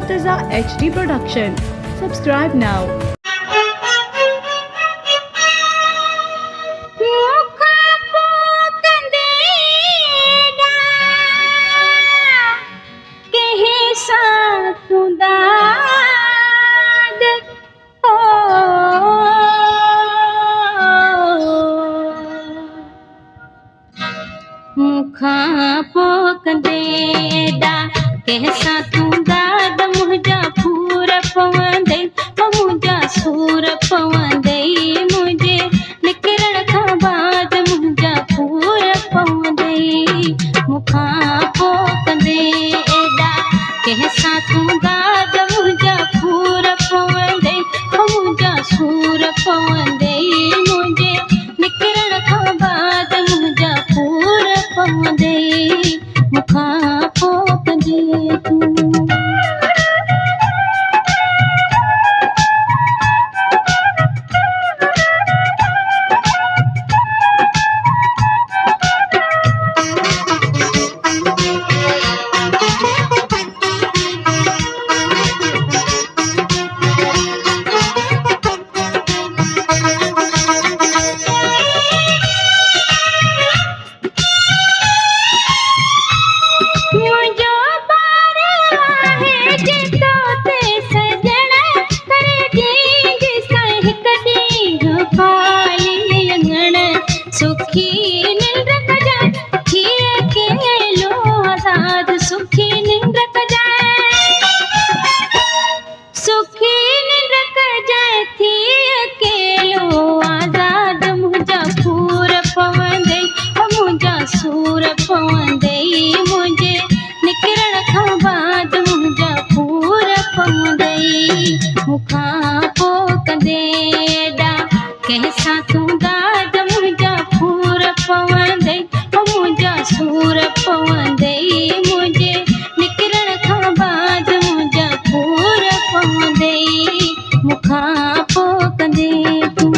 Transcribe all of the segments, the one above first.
Murtaza HD Production. Subscribe now. मुखा पोकंदेदा कैसा तू दाद मुझा पूर पवंदे मुझा सूर पवंदे मुझे निकरण का बाद मुझा पूर पवंदे मुखा पोकंदेदा कैसा तू दाद मुझा पूर पवंदे मुझा सूर पवंदे मुझे निकरण का बाद मुझा पूर पवंदे मुखा पोकंदे तू सुखी निंद्र कजाए थिए के लो आजाद सुखी निंद्र कजाए सुखी निंद्र कजाए थिए के लो आजाद मुझा पूर पवंदे मुझा सूर पवंदे मुझे निकरण का बाद मुझा पूर पवंदे मुखा पोकंदेदा कैसा तू दाद मुझा पूर पवंदे मुझा सूर पवंदे मुझे निकरण का बाद मुझा पूर पवंदे मुखा पोकंदे तू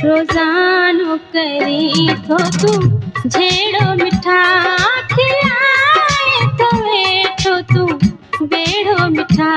रोजानो करी तो तू झेड़ो मिठा खिलाए तो बैठो तू बेड़ो मिठा